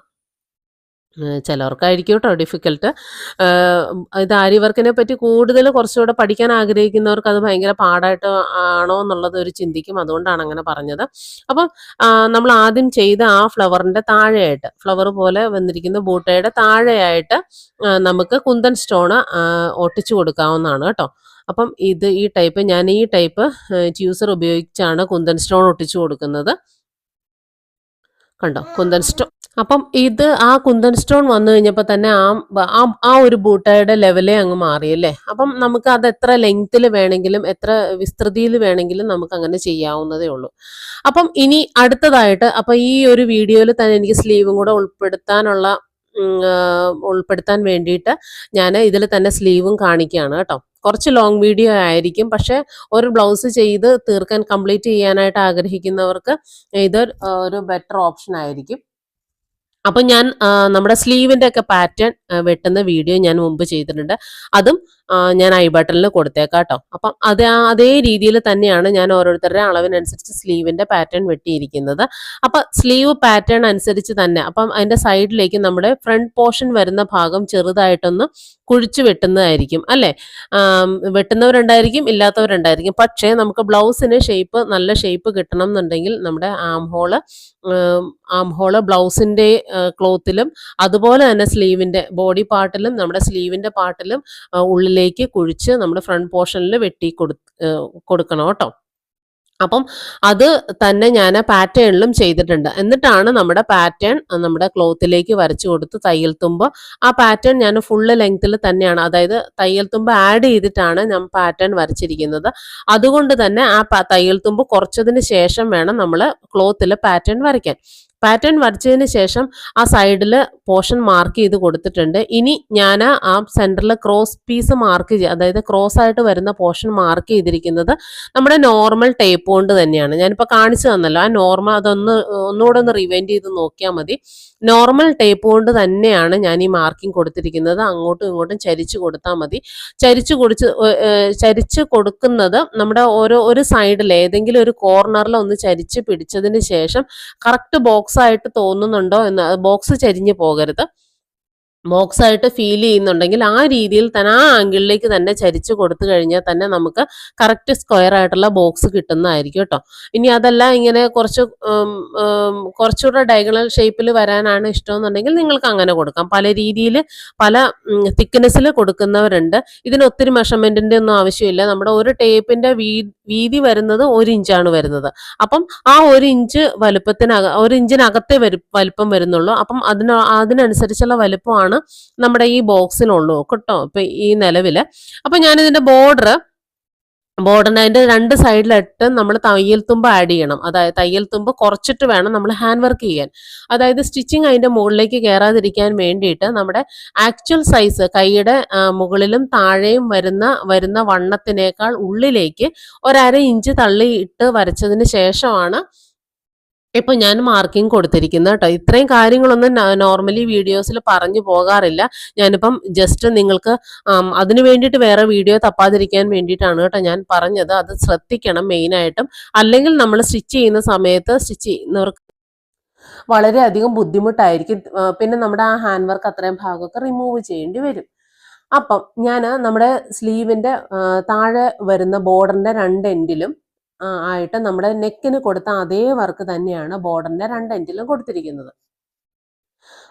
ചിലവർക്കായിരിക്കും കേട്ടോ ഡിഫിക്കൽട്ട്. ഇത് ആരി വർക്കിനെ പറ്റി കൂടുതൽ കുറച്ചുകൂടെ പഠിക്കാൻ ആഗ്രഹിക്കുന്നവർക്ക് അത് ഭയങ്കര പാടായിട്ട് ആണോ എന്നുള്ളത് ഒരു ചിന്തിക്കും. അതുകൊണ്ടാണ് അങ്ങനെ പറഞ്ഞത്. അപ്പം നമ്മൾ ആദ്യം ചെയ്ത ആ ഫ്ലവറിന്റെ താഴെയായിട്ട്, ഫ്ലവർ പോലെ വന്നിരിക്കുന്ന ബൂട്ടയുടെ താഴെയായിട്ട് നമുക്ക് കുന്തൻ സ്റ്റോൺ ഒട്ടിച്ചു കൊടുക്കാവുന്നതാണ് കേട്ടോ. അപ്പം ഞാൻ ഈ ടൈപ്പ് ട്യൂസർ ഉപയോഗിച്ചാണ് കുന്തൻ സ്റ്റോൺ ഒട്ടിച്ചു കൊടുക്കുന്നത്. കണ്ടോ കുന്തൻ സ്റ്റോൺ. അപ്പം ആ കുന്തൻ സ്റ്റോൺ വന്നു കഴിഞ്ഞപ്പോൾ തന്നെ ആ ഒരു ബൂട്ടയുടെ ലെവലേ അങ്ങ് മാറിയല്ലേ. അപ്പം നമുക്ക് അത് എത്ര ലെങ്ത്തിൽ വേണമെങ്കിലും എത്ര വിസ്തൃതിയിൽ വേണമെങ്കിലും നമുക്ക് അങ്ങനെ ചെയ്യാവുന്നതേ ഉള്ളൂ. അപ്പം ഇനി അടുത്തതായിട്ട്, അപ്പം ഈ ഒരു വീഡിയോയിൽ തന്നെ എനിക്ക് സ്ലീവും കൂടെ ഉൾപ്പെടുത്താൻ വേണ്ടിയിട്ട് ഞാൻ ഇതിൽ തന്നെ സ്ലീവും കാണിക്കുകയാണ് കേട്ടോ. കുറച്ച് ലോങ് വീഡിയോ ആയിരിക്കും, പക്ഷെ ഒരു ബ്ലൗസ് ചെയ്ത് കംപ്ലീറ്റ് ചെയ്യാനായിട്ട് ആഗ്രഹിക്കുന്നവർക്ക് ഇത് ഒരു ബെറ്റർ ഓപ്ഷൻ ആയിരിക്കും. അപ്പം ഞാൻ നമ്മുടെ സ്ലീവിൻ്റെ ഒക്കെ പാറ്റേൺ വെട്ടുന്ന വീഡിയോ ഞാൻ മുമ്പ് ചെയ്തിട്ടുണ്ട്. അതും ഞാൻ ഐ ബട്ടണിൽ കൊടുത്തേക്കാം കേട്ടോ. അപ്പം അതേ രീതിയിൽ തന്നെയാണ് ഞാൻ ഓരോരുത്തരുടെ അളവിനനുസരിച്ച് സ്ലീവിൻ്റെ പാറ്റേൺ വെട്ടിയിരിക്കുന്നത്. അപ്പം സ്ലീവ് പാറ്റേൺ അനുസരിച്ച് തന്നെ, അപ്പം അതിൻ്റെ സൈഡിലേക്ക് നമ്മുടെ ഫ്രണ്ട് പോർഷൻ വരുന്ന ഭാഗം ചെറുതായിട്ടൊന്ന് കുഴിച്ചു വെട്ടുന്നതായിരിക്കും അല്ലേ. വെട്ടുന്നവരുണ്ടായിരിക്കും, ഇല്ലാത്തവരുണ്ടായിരിക്കും. പക്ഷേ നമുക്ക് ബ്ലൗസിന് നല്ല ഷേപ്പ് കിട്ടണം എന്നുണ്ടെങ്കിൽ നമ്മുടെ ആം ഹോള് ബ്ലൗസിൻ്റെ ക്ലോത്തിലും അതുപോലെ തന്നെ സ്ലീവിൻ്റെ ബോഡി പാർട്ടിലും നമ്മുടെ സ്ലീവിൻ്റെ പാർട്ടിലും ഉള്ളിലേക്ക് കുഴിച്ച് നമ്മുടെ ഫ്രണ്ട് പോർഷനിൽ കൊടുക്കണം കേട്ടോ. അപ്പം അത് തന്നെ ഞാൻ പാറ്റേണിലും ചെയ്തിട്ടുണ്ട്. എന്നിട്ടാണ് നമ്മുടെ പാറ്റേൺ നമ്മുടെ ക്ലോത്തിലേക്ക് വരച്ചു കൊടുത്ത് തയ്യൽ തുമ്പ് ആ പാറ്റേൺ ഞാൻ ഫുള്ള് ലെങ്ത്തിൽ തന്നെയാണ്, അതായത് തയ്യൽ തുമ്പ് ആഡ് ചെയ്തിട്ടാണ് ഞാൻ പാറ്റേൺ വരച്ചിരിക്കുന്നത്. അതുകൊണ്ട് തന്നെ ആ തയ്യൽ തുമ്പ് കുറച്ചതിന് ശേഷം വേണം നമ്മൾ ക്ലോത്തിൽ പാറ്റേൺ വരയ്ക്കാൻ. പാറ്റേൺ വരച്ചതിന് ശേഷം ആ സൈഡിൽ പോർഷൻ മാർക്ക് ചെയ്ത് കൊടുത്തിട്ടുണ്ട്. ഇനി ഞാൻ ആ സെൻറ്ററിൽ ക്രോസ് പീസ് അതായത് ക്രോസ് ആയിട്ട് വരുന്ന പോർഷൻ മാർക്ക് ചെയ്തിരിക്കുന്നത് നമ്മുടെ നോർമൽ ടേപ്പ് കൊണ്ട് തന്നെയാണ്. ഞാനിപ്പോൾ കാണിച്ചു തന്നല്ലോ, ആ നോർമൽ ഒന്നുകൂടെ ഒന്ന് റിവൈൻഡ് ചെയ്ത് നോക്കിയാൽ മതി. നോർമൽ ടേപ്പ് കൊണ്ട് തന്നെയാണ് ഞാൻ ഈ മാർക്കിംഗ് കൊടുത്തിരിക്കുന്നത്. അങ്ങോട്ടും ഇങ്ങോട്ടും ചരിച്ചു കൊടുത്താൽ മതി. ചരിച്ച് കൊടുക്കുന്നത് നമ്മുടെ ഒരു സൈഡിൽ ഏതെങ്കിലും ഒരു കോർണറിൽ ഒന്ന് ചരിച്ച് പിടിച്ചതിന് ശേഷം കറക്റ്റ് ബോക്സ് ആയിട്ട് തോന്നുന്നുണ്ടോ എന്ന്, ബോക്സ് ചരിഞ്ഞു പോകരുത്. ബോക്സ് ആയിട്ട് ഫീൽ ചെയ്യുന്നുണ്ടെങ്കിൽ ആ രീതിയിൽ തന്നെ ആ ആംഗിളിലേക്ക് തന്നെ ചരിച്ച് കൊടുത്തു കഴിഞ്ഞാൽ തന്നെ നമുക്ക് കറക്റ്റ് സ്ക്വയർ ആയിട്ടുള്ള ബോക്സ് കിട്ടുന്നതായിരിക്കും കേട്ടോ. ഇനി അതല്ല ഇങ്ങനെ കുറച്ചുകൂടെ ഡയഗണൽ ഷേപ്പിൽ വരാനാണ് ഇഷ്ടമെന്നുണ്ടെങ്കിൽ നിങ്ങൾക്ക് അങ്ങനെ കൊടുക്കാം. പല രീതിയിൽ പല തിക്നെസ്സിൽ കൊടുക്കുന്നവരുണ്ട്. ഇതിന് ഒത്തിരി മെഷർമെന്റിന്റെ ഒന്നും ആവശ്യമില്ല. നമ്മുടെ ഒരു ടേപ്പിന്റെ വീതി വരുന്നത് 1 ഇഞ്ചാണ് വരുന്നത്. അപ്പം ആ 1 ഇഞ്ച് ഒരു ഇഞ്ചിനകത്തെ വലുപ്പം വരുന്നുള്ളൂ. അപ്പം അതിനനുസരിച്ചുള്ള വലുപ്പമാണ് നമ്മുടെ ഈ ബോക്സിനുള്ളൂ കേട്ടോ ഇപ്പൊ ഈ നിലവില്. അപ്പൊ ഞാനിതിന്റെ ബോർഡർ ബോർഡറിൻ്റെ അതിൻ്റെ 2 സൈഡിലായിട്ട് നമ്മൾ തയ്യൽ തുമ്പ് ആഡ് ചെയ്യണം. അതായത് തയ്യൽ തുമ്പ് കുറച്ചിട്ട് വേണം നമ്മൾ ഹാൻഡ് വർക്ക് ചെയ്യാൻ. അതായത് സ്റ്റിച്ചിങ് അതിൻ്റെ മുകളിലേക്ക് കയറാതിരിക്കാൻ വേണ്ടിയിട്ട് നമ്മുടെ ആക്ച്വൽ സൈസ് കൈയുടെ മുകളിലും താഴെയും വരുന്ന വണ്ണത്തിനേക്കാൾ ഉള്ളിലേക്ക് 1/2 ഇഞ്ച് തള്ളിയിട്ട് വരച്ചതിന് ശേഷമാണ് ഇപ്പൊ ഞാൻ മാർക്കിംഗ് കൊടുത്തിരിക്കുന്നത് കേട്ടോ. ഇത്രയും കാര്യങ്ങളൊന്നും നോർമലി വീഡിയോസിൽ പറഞ്ഞു പോകാറില്ല. ഞാനിപ്പം ജസ്റ്റ് നിങ്ങൾക്ക് അതിന് വേണ്ടിയിട്ട് വേറെ വീഡിയോ തപ്പാതിരിക്കാൻ വേണ്ടിയിട്ടാണ് കേട്ടോ ഞാൻ പറഞ്ഞത്. അത് ശ്രദ്ധിക്കണം മെയിനായിട്ടും. അല്ലെങ്കിൽ നമ്മൾ സ്റ്റിച്ച് ചെയ്യുന്ന സമയത്ത് സ്റ്റിച്ച് ചെയ്യുന്നവർക്ക് വളരെയധികം ബുദ്ധിമുട്ടായിരിക്കും. പിന്നെ നമ്മുടെ ആ ഹാൻഡ് വർക്ക് അത്രയും ഭാഗമൊക്കെ റിമൂവ് ചെയ്യേണ്ടി വരും. അപ്പം ഞാൻ നമ്മുടെ സ്ലീവിന്റെ താഴെ വരുന്ന ബോർഡറിന്റെ 2 എൻഡിലും ആയിട്ട് നമ്മുടെ നെക്കിന് കൊടുത്ത അതേ വർക്ക് തന്നെയാണ് ബോർഡറിന്റെ 2 എൻഡിലും കൊടുത്തിരിക്കുന്നത്.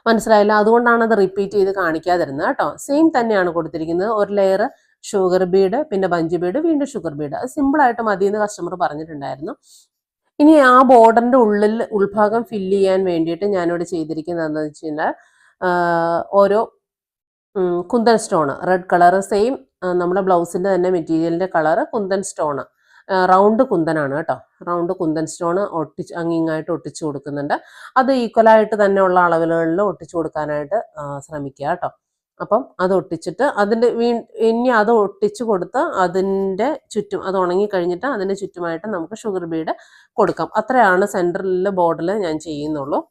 മനസ്സിലായില്ല? അതുകൊണ്ടാണ് അത് റിപ്പീറ്റ് ചെയ്ത് കാണിക്കാതിരുന്നത് കേട്ടോ. സെയിം തന്നെയാണ് കൊടുത്തിരിക്കുന്നത്. ഒരു ലെയർ ഷുഗർ ബീഡ്, പിന്നെ ബഞ്ച് ബീഡ്, വീണ്ടും ഷുഗർ ബീഡ്. അത് സിമ്പിൾ ആയിട്ട് മതിയെന്ന് കസ്റ്റമർ പറഞ്ഞിട്ടുണ്ടായിരുന്നു. ഇനി ആ ബോർഡറിന്റെ ഉൾഭാഗം ഫില്ല് ചെയ്യാൻ വേണ്ടിയിട്ട് ഞാനിവിടെ ചെയ്തിരിക്കുന്നത് എന്താണെന്ന് വെച്ച് കഴിഞ്ഞാൽ ഓരോ kundan stone red colour same നമ്മുടെ ബ്ലൗസിന്റെ തന്നെ മെറ്റീരിയലിന്റെ കളർ കുന്തൻ സ്റ്റോണ് റൗണ്ട് കുന്തനാണ് കേട്ടോ. റൗണ്ട് കുന്തൻ സ്റ്റോണ് അങ്ങിങ്ങായിട്ട് ഒട്ടിച്ചു കൊടുക്കുന്നുണ്ട്. അത് ഈക്വലായിട്ട് തന്നെ ഉള്ള അളവുകളിൽ ഒട്ടിച്ചു കൊടുക്കാനായിട്ട് ശ്രമിക്കുക കേട്ടോ. അപ്പം അത് ഒട്ടിച്ചിട്ട് ഇനി അത് ഒട്ടിച്ചു കൊടുത്ത് അതിൻ്റെ ചുറ്റും അത് ഉണങ്ങി കഴിഞ്ഞിട്ട് അതിൻ്റെ ചുറ്റുമായിട്ട് നമുക്ക് ഷുഗർ ബീഡ് കൊടുക്കാം. അത്രയാണ് സെൻറ്ററിലെ ബോർഡിൽ ഞാൻ ചെയ്യുന്നുള്ളൂ.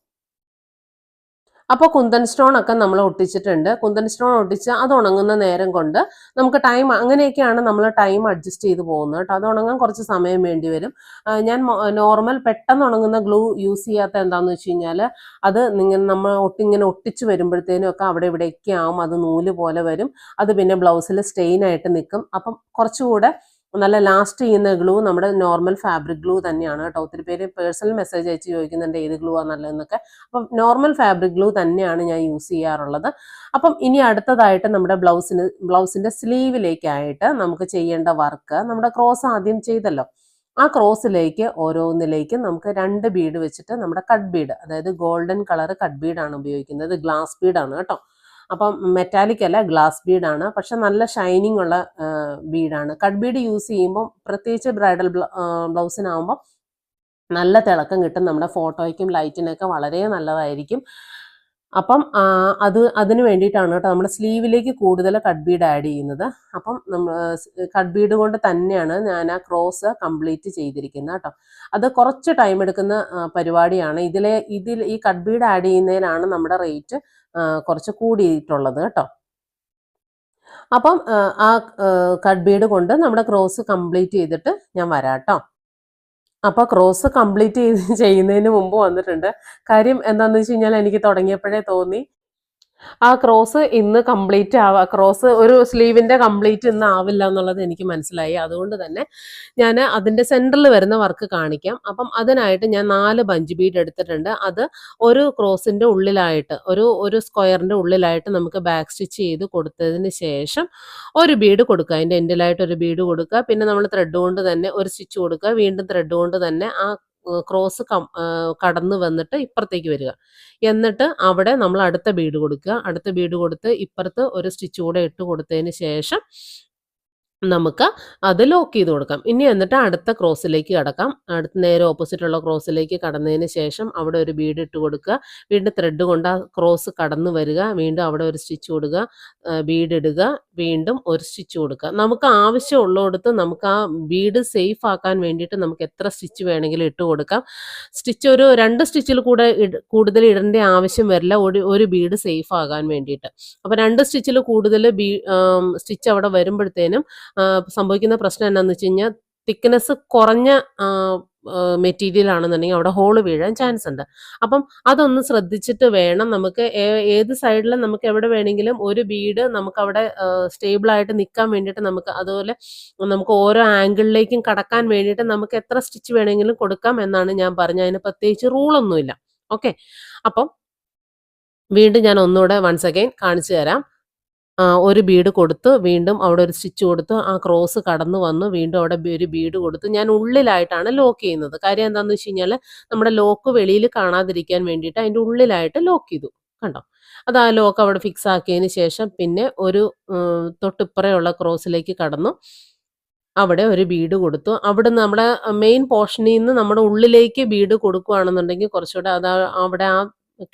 അപ്പോൾ കുന്തൻ സ്റ്റോൺ ഒക്കെ നമ്മൾ ഒട്ടിച്ചിട്ടുണ്ട്. കുന്തൻ സ്റ്റോൺ ഒട്ടിച്ച് അത് ഉണങ്ങുന്ന നേരം കൊണ്ട് നമുക്ക് അങ്ങനെയൊക്കെയാണ് നമ്മൾ ടൈം അഡ്ജസ്റ്റ് ചെയ്ത് പോകുന്നത് കേട്ടോ. അത് ഉണങ്ങാൻ കുറച്ച് സമയം വേണ്ടി വരും. ഞാൻ നോർമൽ പെട്ടെന്ന് ഉണങ്ങുന്ന ഗ്ലൂ യൂസ് ചെയ്യാത്ത എന്താണെന്ന് വെച്ച് കഴിഞ്ഞാൽ അത് നമ്മൾ ഇങ്ങനെ ഒട്ടിച്ച് വരുമ്പോഴത്തേനും ഒക്കെ അവിടെ ഇവിടെയൊക്കെ ആവും, അത് നൂല് പോലെ വരും. അത് പിന്നെ ബ്ലൗസിൽ സ്റ്റെയിൻ ആയിട്ട് നിൽക്കും. അപ്പം കുറച്ചുകൂടെ നല്ല ലാസ്റ്റ് ചെയ്യുന്ന ഗ്ലൂ നമ്മുടെ നോർമൽ ഫാബ്രിക് ഗ്ലൂ തന്നെയാണ് കേട്ടോ. ഒത്തിരി പേര് പേഴ്സണൽ മെസ്സേജ് അയച്ച് ചോദിക്കുന്നുണ്ട് ഏത് ഗ്ലൂ ആണ് നല്ലതെന്നൊക്കെ. അപ്പം നോർമൽ ഫാബ്രിക് ഗ്ലൂ തന്നെയാണ് ഞാൻ യൂസ് ചെയ്യാറുള്ളത്. അപ്പം ഇനി അടുത്തതായിട്ട് നമ്മുടെ ബ്ലൗസിന്റെ സ്ലീവിലേക്കായിട്ട് നമുക്ക് ചെയ്യേണ്ട വർക്ക് നമ്മുടെ ക്രോസ് ആദ്യം ചെയ്തല്ലോ. ആ ക്രോസിലേക്ക് ഓരോന്നിലേക്കും നമുക്ക് 2 ബീഡ് വെച്ചിട്ട് നമ്മുടെ കട്ട് ബീഡ്, അതായത് ഗോൾഡൻ കളർ കട്ട് ബീഡാണ് ഉപയോഗിക്കുന്നത്. ഗ്ലാസ് ബീഡാണ് കേട്ടോ. അപ്പം മെറ്റാലിക് അല്ല, ഗ്ലാസ് ബീഡാണ്. പക്ഷെ നല്ല ഷൈനിങ് ഉള്ള ബീഡാണ്. കട്ട് ബീഡ് യൂസ് ചെയ്യുമ്പോൾ പ്രത്യേകിച്ച് ബ്രൈഡൽ ബ്ലൗസിനാകുമ്പോൾ നല്ല തിളക്കം കിട്ടും. നമ്മുടെ ഫോട്ടോയ്ക്കും ലൈറ്റിനൊക്കെ വളരെ നല്ലതായിരിക്കും. അപ്പം അതിന് വേണ്ടിയിട്ടാണ് കേട്ടോ നമ്മുടെ സ്ലീവിലേക്ക് കൂടുതൽ കട്ട് ബീഡ് ആഡ് ചെയ്യുന്നത്. അപ്പം കട്ട് ബീഡ് കൊണ്ട് തന്നെയാണ് ഞാൻ ആ ക്രോസ് കംപ്ലീറ്റ് ചെയ്തിരിക്കുന്നത് കേട്ടോ. അത് കുറച്ച് ടൈം എടുക്കുന്ന പരിപാടിയാണ്. ഇതിൽ ഈ കട്ട് ബീഡ് ആഡ് ചെയ്യുന്നതിനാണ് നമ്മുടെ റേറ്റ് കുറച്ച് കൂടിയിട്ടുള്ളത് കേട്ടോ. അപ്പം ആ കട്ട് ബീഡ് കൊണ്ട് നമ്മുടെ ക്രോസ് കംപ്ലീറ്റ് ചെയ്തിട്ട് ഞാൻ വരാം കേട്ടോ. അപ്പോൾ ക്രോസ് കംപ്ലീറ്റ് ചെയ്യുന്നതിന് മുമ്പ് വന്നിട്ടുണ്ട്. കാര്യം എന്താണെന്ന് വെച്ച് കഴിഞ്ഞാൽ എനിക്ക് തുടങ്ങിയപ്പോഴേ തോന്നി ആ ക്രോസ് ഇന്ന് കംപ്ലീറ്റ് ക്രോസ് ഒരു സ്ലീവിന്റെ കംപ്ലീറ്റ് ഇന്ന് ആവില്ല എന്നുള്ളത് എനിക്ക് മനസ്സിലായി. അതുകൊണ്ട് തന്നെ ഞാൻ അതിന്റെ സെന്ററിൽ വരുന്ന വർക്ക് കാണിക്കാം. അപ്പം അതിനായിട്ട് ഞാൻ 4 ബഞ്ച് ബീഡ് എടുത്തിട്ടുണ്ട്. അത് ഒരു ക്രോസിന്റെ ഉള്ളിലായിട്ട് ഒരു സ്ക്വയറിന്റെ ഉള്ളിലായിട്ട് നമുക്ക് ബാക്ക് സ്റ്റിച്ച് ചെയ്ത് കൊടുത്തതിന് ശേഷം ഒരു ബീഡ് കൊടുക്കുക. അതിന്റെ എൻഡിലായിട്ട് ഒരു ബീഡ് കൊടുക്കുക. പിന്നെ നമ്മൾ ത്രെഡ് കൊണ്ട് തന്നെ ഒരു സ്റ്റിച്ച് കൊടുക്കുക. വീണ്ടും ത്രെഡ് കൊണ്ട് തന്നെ ആ ക്രോസ് കടന്ന് വന്നിട്ട് ഇപ്പുറത്തേക്ക് വരിക. എന്നിട്ട് അവിടെ നമ്മൾ അടുത്ത ബീഡ് കൊടുക്കുക. അടുത്ത ബീഡ് കൊടുത്ത് ഇപ്പുറത്ത് ഒരു സ്റ്റിച്ച് കൂടെ ഇട്ട് കൊടുത്തതിന് ശേഷം നമുക്ക് അത് ലോക്ക് ചെയ്ത് കൊടുക്കാം. ഇനി എന്നിട്ട് അടുത്ത ക്രോസിലേക്ക് കടക്കാം. നേരെ ഓപ്പോസിറ്റുള്ള ക്രോസിലേക്ക് കടന്നതിന് ശേഷം അവിടെ ഒരു ബീഡ് ഇട്ട് കൊടുക്കുക. വീണ്ടും ത്രെഡ് കൊണ്ട് ആ ക്രോസ് കടന്നു വരിക. വീണ്ടും അവിടെ ഒരു സ്റ്റിച്ച് കൊടുക്കുക, ബീഡ് ഇടുക, വീണ്ടും ഒരു സ്റ്റിച്ച് കൊടുക്കുക. നമുക്ക് ആവശ്യമുള്ളിടത്ത് നമുക്ക് ആ ബീഡ് സേഫ് ആക്കാൻ വേണ്ടിയിട്ട് നമുക്ക് എത്ര സ്റ്റിച്ച് വേണമെങ്കിലും ഇട്ട് കൊടുക്കാം. സ്റ്റിച്ച് ഒരു 2 സ്റ്റിച്ചിൽ കൂടുതൽ ഇടേണ്ട ആവശ്യം വരില്ല ഒരു ബീഡ് സേഫ് ആകാൻ വേണ്ടിയിട്ട്. അപ്പോൾ 2 സ്റ്റിച്ചിൽ കൂടുതൽ സ്റ്റിച്ച് അവിടെ വരുമ്പോഴത്തേനും സംഭവിക്കുന്ന പ്രശ്നം എന്താണെന്ന് വെച്ച് കഴിഞ്ഞാൽ തിക്നെസ് കുറഞ്ഞ മെറ്റീരിയൽ ആണെന്നുണ്ടെങ്കിൽ അവിടെ ഹോള് വീഴാൻ ചാൻസ് ഉണ്ട്. അപ്പം അതൊന്ന് ശ്രദ്ധിച്ചിട്ട് വേണം നമുക്ക് ഏത് സൈഡിലും നമുക്ക് എവിടെ വേണമെങ്കിലും ഒരു ബീഡ് നമുക്ക് അവിടെ സ്റ്റേബിൾ ആയിട്ട് നിൽക്കാൻ വേണ്ടിയിട്ട് നമുക്ക് അതുപോലെ നമുക്ക് ഓരോ ആംഗിളിലേക്കും കടക്കാൻ വേണ്ടിയിട്ട് നമുക്ക് എത്ര സ്റ്റിച്ച് വേണമെങ്കിലും കൊടുക്കാം എന്നാണ് ഞാൻ പറഞ്ഞത്. അതിന് പ്രത്യേകിച്ച് റൂളൊന്നുമില്ല. ഓക്കെ, അപ്പം വീണ്ടും ഞാൻ ഒന്നുകൂടെ വൺസ് അഗൈൻ കാണിച്ചു തരാം. ഒരു ബീഡ് കൊടുത്ത് വീണ്ടും അവിടെ ഒരു സ്റ്റിച്ച് കൊടുത്ത് ആ ക്രോസ് കടന്നു വന്നു വീണ്ടും അവിടെ ഒരു ബീഡ് കൊടുത്ത് ഞാൻ ഉള്ളിലായിട്ടാണ് ലോക്ക് ചെയ്യുന്നത്. കാര്യം എന്താണെന്ന് വെച്ച് കഴിഞ്ഞാൽ നമ്മുടെ ലോക്ക് വെളിയിൽ കാണാതിരിക്കാൻ വേണ്ടിയിട്ട് അതിൻ്റെ ഉള്ളിലായിട്ട് ലോക്ക് ചെയ്തു. കണ്ടോ? അത് ആ ലോക്ക് അവിടെ ഫിക്സ് ആക്കിയതിന് ശേഷം പിന്നെ ഒരു തൊട്ടിപ്പുറയുള്ള ക്രോസിലേക്ക് കടന്നു. അവിടെ ഒരു ബീഡ് കൊടുത്തു. അവിടുന്ന് നമ്മുടെ മെയിൻ പോർഷനിൽ നിന്ന് നമ്മുടെ ഉള്ളിലേക്ക് ബീഡ് കൊടുക്കുകയാണെന്നുണ്ടെങ്കിൽ കുറച്ചുകൂടെ അത് അവിടെ ആ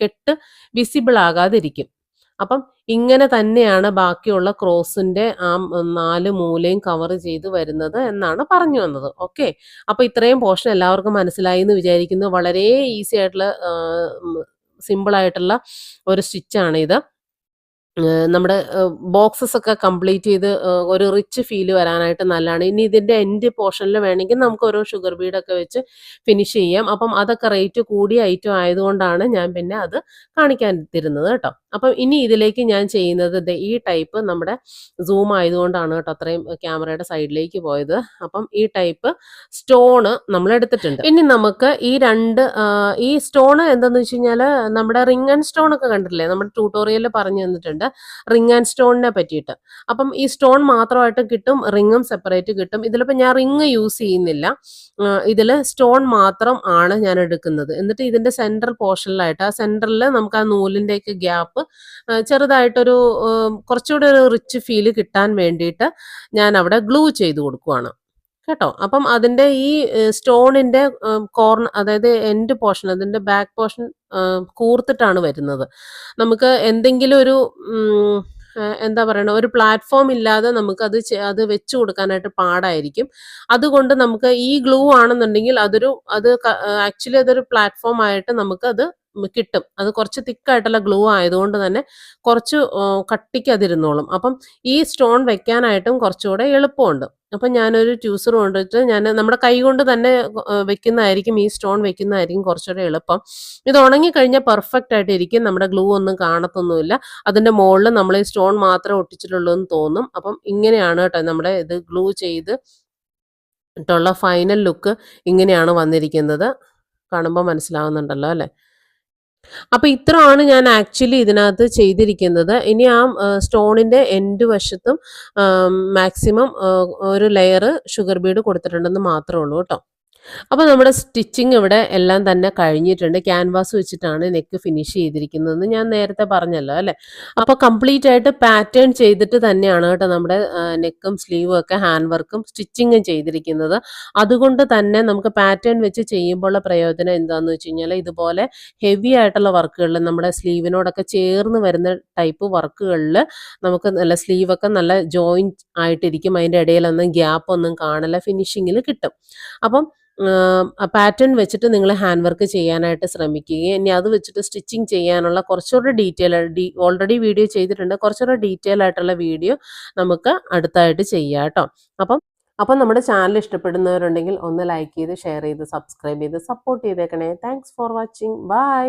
കെട്ട് വിസിബിൾ ആകാതിരിക്കും. അപ്പം ഇങ്ങനെ തന്നെയാണ് ബാക്കിയുള്ള ക്രോസിന്റെ ആ 4 മൂലയും കവർ ചെയ്ത് വരുന്നത് എന്നാണ് പറഞ്ഞു വന്നത്. ഓക്കെ. അപ്പൊ ഇത്രയും പോർഷൻ എല്ലാവർക്കും മനസ്സിലായി എന്ന് വിചാരിക്കുന്നു. വളരെ ഈസി ആയിട്ടുള്ള സിമ്പിൾ ആയിട്ടുള്ള ഒരു സ്റ്റിച്ചാണ് ഇത്. നമ്മുടെ ബോക്സസ് ഒക്കെ കംപ്ലീറ്റ് ചെയ്ത് ഒരു റിച്ച് ഫീൽ വരാനായിട്ട് നല്ലതാണ്. ഇനി ഇതിന്റെ എൻഡ് പോർഷനിൽ വേണമെങ്കിൽ നമുക്ക് ഓരോ ഷുഗർ ബീഡൊക്കെ വെച്ച് ഫിനിഷ് ചെയ്യാം. അപ്പം അതൊക്കെ റേറ്റ് കൂടിയ ഐറ്റം ആയതുകൊണ്ടാണ് ഞാൻ പിന്നെ അത് കാണിക്കാതിരുന്നത് കേട്ടോ. അപ്പം ഇനി ഇതിലേക്ക് ഞാൻ ചെയ്യുന്നത് ഈ ടൈപ്പ് നമ്മുടെ സൂം ആയതുകൊണ്ടാണ് കേട്ടോ അത്രയും ക്യാമറയുടെ സൈഡിലേക്ക് പോയത്. അപ്പം ഈ ടൈപ്പ് സ്റ്റോണ് നമ്മൾ എടുത്തിട്ടുണ്ട്. ഇനി നമുക്ക് ഈ സ്റ്റോണ് എന്താന്ന് വെച്ച് കഴിഞ്ഞാൽ നമ്മുടെ റിംഗ് ആൻഡ് സ്റ്റോൺ ഒക്കെ കണ്ടിട്ടില്ലേ, നമ്മുടെ ട്യൂട്ടോറിയലിൽ പറഞ്ഞു തന്നിട്ടുണ്ട് റിംഗ് ആൻഡ് സ്റ്റോണിനെ പറ്റിയിട്ട്. അപ്പം ഈ സ്റ്റോൺ മാത്രമായിട്ട് കിട്ടും, റിങ്ങും സെപ്പറേറ്റ് കിട്ടും. ഇതിലിപ്പോൾ ഞാൻ റിങ് യൂസ് ചെയ്യുന്നില്ല, ഇതിൽ സ്റ്റോൺ മാത്രം ആണ് ഞാൻ എടുക്കുന്നത്. എന്നിട്ട് ഇതിന്റെ സെന്റർ പോർഷനിലായിട്ട് ആ സെന്ററിൽ നമുക്ക് ആ നൂലിൻ്റെയൊക്കെ ഗ്യാപ്പ് ചെറുതായിട്ടൊരു കുറച്ചുകൂടെ ഒരു റിച്ച് ഫീല് കിട്ടാൻ വേണ്ടിയിട്ട് ഞാൻ അവിടെ ഗ്ലൂ ചെയ്ത് കൊടുക്കുവാണ് കേട്ടോ. അപ്പം അതിന്റെ ഈ സ്റ്റോണിന്റെ കോർണർ, അതായത് എൻഡ് പോർഷൻ, അതിന്റെ ബാക്ക് പോർഷൻ കൂർത്തിട്ടാണ് വരുന്നത്. നമുക്ക് എന്തെങ്കിലും ഒരു എന്താ പറയണ, ഒരു പ്ലാറ്റ്ഫോം ഇല്ലാതെ നമുക്ക് അത് വെച്ച് കൊടുക്കാനായിട്ട് പാടായിരിക്കും. അതുകൊണ്ട് നമുക്ക് ഈ ഗ്ലൂ ആണെന്നുണ്ടെങ്കിൽ ആക്ച്വലി അതൊരു പ്ലാറ്റ്ഫോം ആയിട്ട് നമുക്ക് അത് കിട്ടും. അത് കുറച്ച് തിക്കായിട്ടുള്ള ഗ്ലൂ ആയതുകൊണ്ട് തന്നെ കുറച്ച് കട്ടിക്ക് അതിരുന്നോളും. അപ്പം ഈ സ്റ്റോൺ വെക്കാനായിട്ടും കുറച്ചുകൂടെ എളുപ്പമുണ്ട്. അപ്പം ഞാനൊരു ട്യൂസർ കൊണ്ടിട്ട് നമ്മുടെ കൈ കൊണ്ട് തന്നെ വെക്കുന്നതായിരിക്കും, ഈ സ്റ്റോൺ വെക്കുന്നതായിരിക്കും കുറച്ചുകൂടെ എളുപ്പം. ഇത് ഉണങ്ങിക്കഴിഞ്ഞാൽ പെർഫെക്റ്റ് ആയിട്ട് ഇരിക്കും, നമ്മുടെ ഗ്ലൂ ഒന്നും കാണത്തൊന്നുമില്ല. അതിൻ്റെ മുകളിൽ നമ്മൾ ഈ സ്റ്റോൺ മാത്രമേ ഒട്ടിച്ചിട്ടുള്ളൂ എന്ന് തോന്നും. അപ്പം ഇങ്ങനെയാണ് കേട്ടോ നമ്മുടെ ഇത് ഗ്ലൂ ചെയ്ത് ട്ടുള്ള ഫൈനൽ ലുക്ക് ഇങ്ങനെയാണ് വന്നിരിക്കുന്നത്. കാണുമ്പോൾ മനസ്സിലാവുന്നുണ്ടല്ലോ അല്ലേ. അപ്പൊ ഇത്രയാണ് ഞാൻ ആക്ച്വലി ഇതിനകത്ത് ചെയ്തിരിക്കുന്നത്. ഇനി ആ സ്റ്റോണിന്റെ എൻഡ് വശത്തും മാക്സിമം ഒരു ലെയർ ഷുഗർ ബീഡ് കൊടുത്തിട്ടുണ്ടെന്ന് മാത്രമേ ഉള്ളൂ കേട്ടോ. അപ്പോൾ നമ്മുടെ സ്റ്റിച്ചിങ് ഇവിടെ എല്ലാം തന്നെ കഴിഞ്ഞിട്ടുണ്ട്. ക്യാൻവാസ് വെച്ചിട്ടാണ് നെക്ക് ഫിനിഷ് ചെയ്തിരിക്കുന്നതെന്ന് ഞാൻ നേരത്തെ പറഞ്ഞല്ലോ അല്ലേ. അപ്പോൾ കംപ്ലീറ്റ് ആയിട്ട് പാറ്റേൺ ചെയ്തിട്ട് തന്നെയാണ് കേട്ടോ നമ്മുടെ നെക്കും സ്ലീവും ഒക്കെ ഹാൻഡ് വർക്കും സ്റ്റിച്ചിങ്ങും ചെയ്തിരിക്കുന്നത്. അതുകൊണ്ട് തന്നെ നമുക്ക് പാറ്റേൺ വെച്ച് ചെയ്യുമ്പോഴുള്ള പ്രയോജനം എന്താണെന്ന് വെച്ച് കഴിഞ്ഞാൽ, ഇതുപോലെ ഹെവി ആയിട്ടുള്ള വർക്കുകളിൽ നമ്മുടെ സ്ലീവിനോടൊക്കെ ചേർന്ന് വരുന്ന ടൈപ്പ് വർക്കുകളിൽ നമുക്ക് നല്ല സ്ലീവൊക്കെ നല്ല ജോയിൻറ്റ് ആയിട്ടിരിക്കും. അതിൻ്റെ ഇടയിലൊന്നും ഗ്യാപ്പ് ഒന്നും കാണില്ല, ഫിനിഷിങ്ങിൽ കിട്ടും. അപ്പം പാറ്റേൺ വെച്ചിട്ട് നിങ്ങൾ ഹാൻഡ് വർക്ക് ചെയ്യാനായിട്ട് ശ്രമിക്കുകയും ഇനി അത് വെച്ചിട്ട് സ്റ്റിച്ചിങ് ചെയ്യാനുള്ള കുറച്ചുകൂടെ ഓൾറെഡി വീഡിയോ ചെയ്തിട്ടുണ്ട്, കുറച്ചുകൂടെ ഡീറ്റെയിൽ ആയിട്ടുള്ള വീഡിയോ നമുക്ക് അടുത്തായിട്ട് ചെയ്യാം കേട്ടോ. അപ്പം നമ്മുടെ ചാനൽ ഇഷ്ടപ്പെടുന്നവരുണ്ടെങ്കിൽ ഒന്ന് ലൈക്ക് ചെയ്ത് ഷെയർ ചെയ്ത് സബ്സ്ക്രൈബ് ചെയ്ത് സപ്പോർട്ട് ചെയ്തേക്കണേ. Thanks for watching. ബൈ.